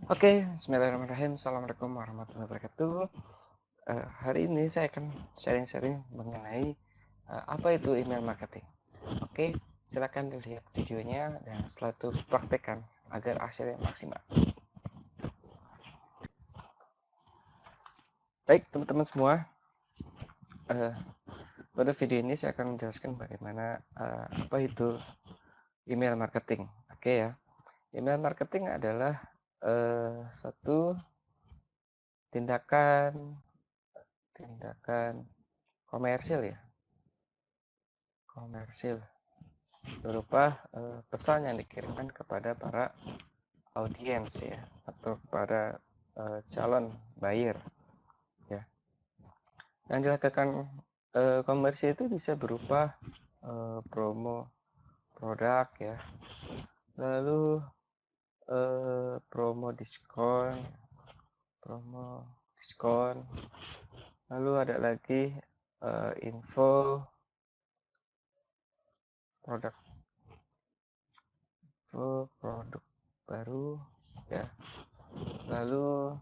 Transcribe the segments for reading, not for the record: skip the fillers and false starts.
Oke, bismillahirrahmanirrahim. Assalamualaikum warahmatullahi wabarakatuh. Hari ini saya akan sharing-sharing mengenai apa itu email marketing. Oke, silakan dilihat videonya dan setelah itu praktekkan agar hasilnya maksimal. Baik, teman-teman semua, pada video ini saya akan menjelaskan bagaimana apa itu email marketing. Oke ya, email marketing adalah satu tindakan komersil ya, komersil berupa pesan yang dikirimkan kepada para audiens ya atau kepada calon buyer ya. Yang dilakukan komersil itu bisa berupa promo produk ya, lalu promo diskon, lalu ada lagi info produk produk baru ya, lalu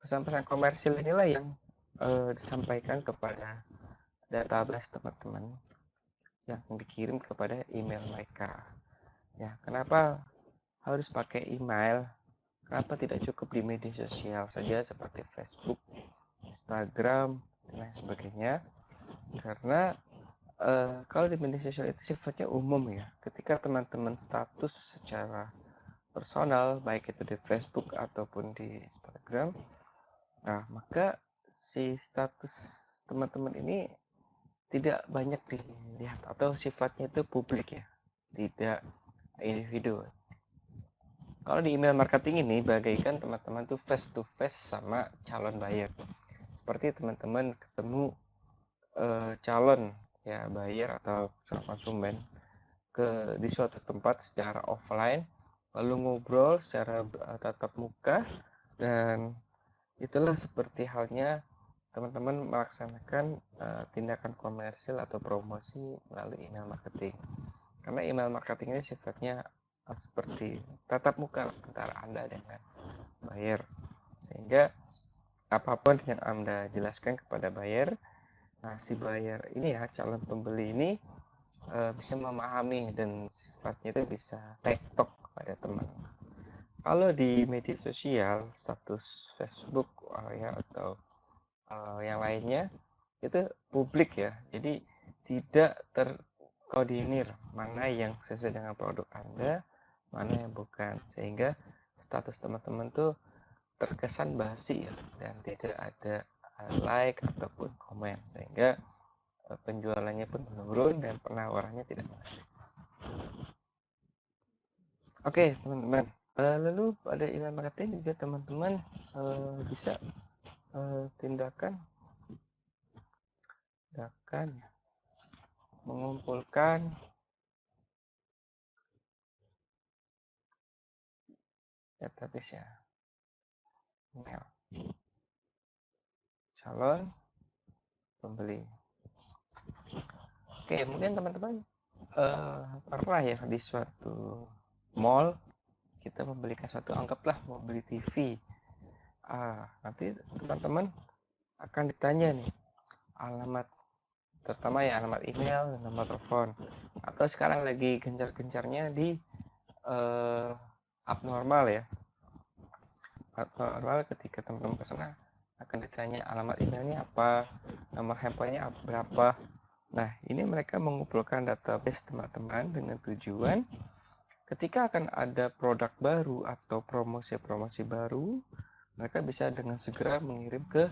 pesan-pesan komersil inilah yang disampaikan kepada database teman-teman yang dikirim kepada email mereka. Ya, kenapa harus pakai email? Kenapa tidak cukup di media sosial saja seperti Facebook, Instagram, dan lain sebagainya? Karena kalau di media sosial itu sifatnya umum ya. Ketika teman-teman status secara personal, baik itu di Facebook ataupun di Instagram, nah maka si status teman-teman ini tidak banyak dilihat atau sifatnya itu publik ya, tidak individu. Kalau di email marketing ini bagaikan teman-teman tuh face to face sama calon buyer. Seperti teman-teman ketemu calon ya buyer atau calon konsumen di suatu tempat secara offline, lalu ngobrol secara tatap muka, dan itulah seperti halnya teman-teman melaksanakan tindakan komersil atau promosi melalui email marketing. Karena email marketing ini sifatnya seperti tatap muka antara Anda dengan buyer. Sehingga apapun yang Anda jelaskan kepada buyer, nah si buyer ini ya, calon pembeli ini bisa memahami dan sifatnya itu bisa tektok kepada teman. Kalau di media sosial, status Facebook ya atau yang lainnya itu publik ya, jadi tidak terkoordinir mana yang sesuai dengan produk Anda, mana yang bukan, sehingga status teman-teman tuh terkesan basi ya, dan tidak ada like ataupun komen, sehingga penjualannya pun menurun dan penawarannya tidak menarik. Oke teman-teman, lalu pada email marketing juga teman-teman bisa tindakan mengumpulkan database ya, email calon pembeli. Oke, mungkin teman-teman pernah ya di suatu mall kita membelikan suatu, anggaplah mau beli TV. Nanti teman-teman akan ditanya nih alamat, terutama ya alamat email dan nomor telepon. Atau sekarang lagi gencar-gencarnya di abnormal ya. Abnormal ketika teman-teman ke sana akan ditanya alamat emailnya apa, nomor handphonenya berapa. Nah, ini mereka mengumpulkan database teman-teman dengan tujuan ketika akan ada produk baru atau promosi-promosi baru, mereka bisa dengan segera mengirim ke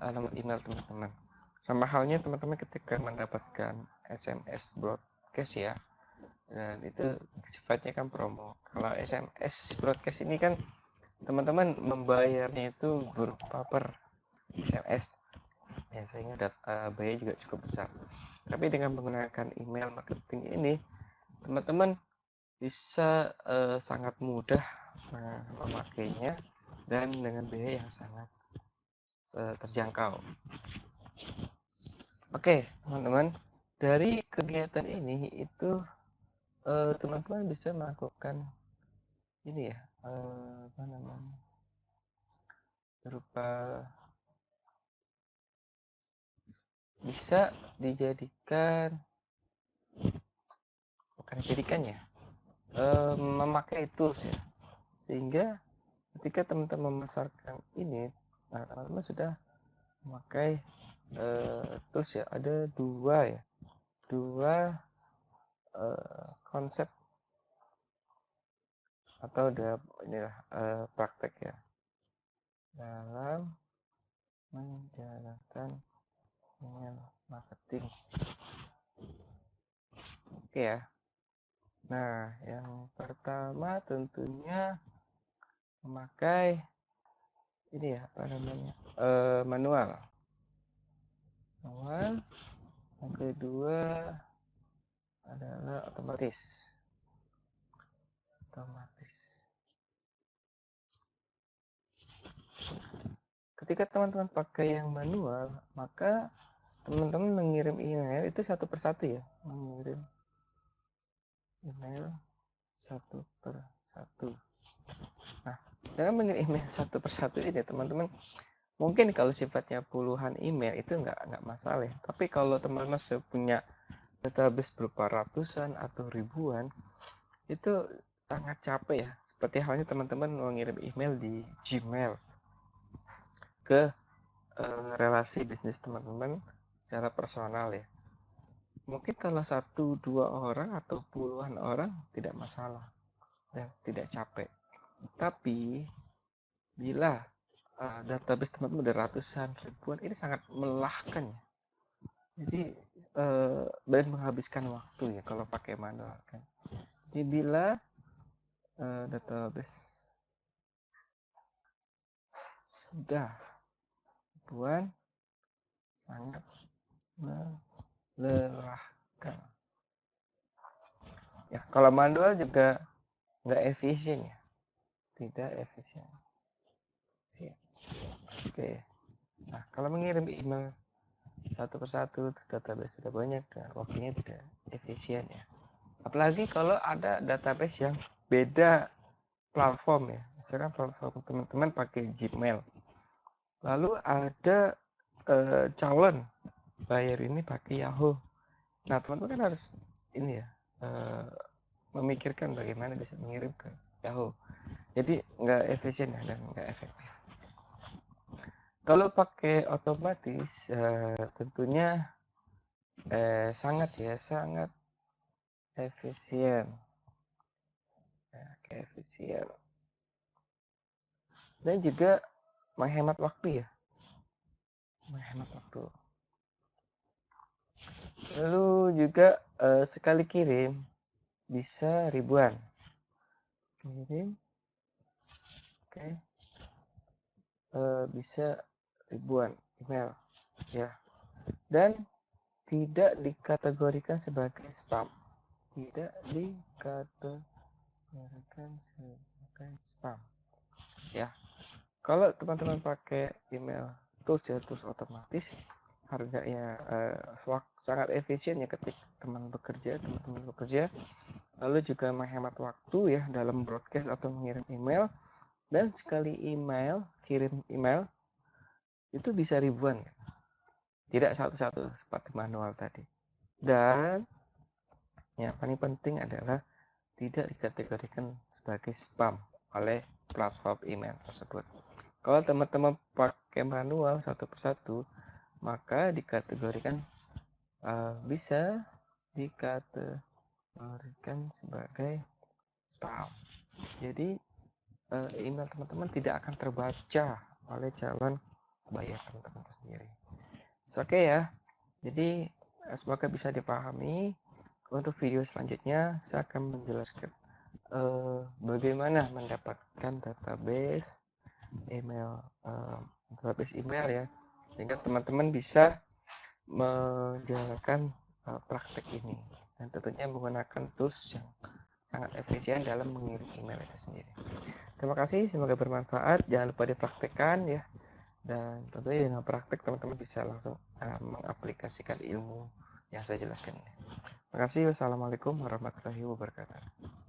alamat email teman-teman. Sama halnya teman-teman ketika mendapatkan SMS broadcast ya, dan itu sifatnya kan promo. Kalau SMS broadcast ini kan teman-teman membayarnya itu berupa per SMS ya, sehingga biaya juga cukup besar. Tapi dengan menggunakan email marketing ini, teman-teman bisa sangat mudah memakainya dan dengan biaya yang sangat terjangkau. Oke, teman-teman, dari kegiatan ini itu teman-teman bisa melakukan ini ya, apa namanya, berupa bisa dijadikan, bukan dijadikan ya, memakai tools ya, sehingga ketika teman-teman memasarkan ini, nah teman-teman sudah memakai tools ya. Ada dua konsep atau inilah praktek ya dalam menjalankan email marketing. Oke ya. Nah, yang pertama tentunya memakai ini ya, apa namanya, manual. Yang kedua adalah otomatis. Ketika teman-teman pakai yang manual, maka teman-teman mengirim email itu satu persatu ya, mengirim email satu persatu. Nah, dengan mengirim email satu persatu ini teman-teman, mungkin kalau sifatnya puluhan email itu nggak masalah ya. Tapi kalau teman-teman sudah punya database berupa ratusan atau ribuan, itu sangat capek ya. Seperti halnya teman-teman mengirim email di Gmail ke relasi bisnis teman-teman secara personal ya. Mungkin kalau 1-2 orang atau puluhan orang tidak masalah dan tidak capek. Tapi bila database teman-teman udah ratusan ribuan, ini sangat melelahkan ya. Jadi dan menghabiskan waktu ya kalau pakai manual kan. Jadi bila database sudah ribuan, sangat melelahkan. Ya, kalau manual juga nggak efisien ya, tidak efisien. Oke. Nah, kalau mengirim email satu persatu terus database sudah banyak dan waktunya tidak efisien ya. Apalagi kalau ada database yang beda platform ya. Misalkan platform teman-teman pakai Gmail. Lalu ada calon buyer ini pakai Yahoo. Nah, teman-teman kan harus ini ya, memikirkan bagaimana bisa mengirim ke Yahoo. Jadi nggak efisien ya dan nggak efektif. Kalau pakai otomatis tentunya sangat efisien. Efisien. Dan juga menghemat waktu ya. Menghemat waktu. Lalu juga sekali kirim bisa ribuan. Kirim. Oke. Bisa ribuan email ya. Dan tidak dikategorikan sebagai spam. Tidak dikategorikan sebagai spam. Ya. Kalau teman-teman pakai email tools ya, tools otomatis, harganya sangat efisien ya ketika teman-teman bekerja, lalu juga menghemat waktu ya dalam broadcast atau mengirim email, dan sekali kirim email itu bisa ribuan ya. Tidak satu-satu seperti manual tadi. Dan yang paling penting adalah tidak dikategorikan sebagai spam oleh platform email tersebut. Kalau teman-teman pakai manual satu persatu, maka dikategorikan bisa dikategorikan sebagai spam. Jadi email teman-teman tidak akan terbaca oleh calon buyer teman-teman sendiri. Oke ya. Jadi semoga bisa dipahami. Untuk video selanjutnya saya akan menjelaskan bagaimana mendapatkan database email ya, sehingga teman-teman bisa menjalankan praktek ini dan tentunya menggunakan tools yang sangat efisien dalam mengirim email itu sendiri. Terima kasih, semoga bermanfaat. Jangan lupa dipraktekkan ya, dan tentunya dengan praktek teman-teman bisa langsung mengaplikasikan ilmu yang saya jelaskan ini. Terima kasih. Wassalamualaikum warahmatullahi wabarakatuh.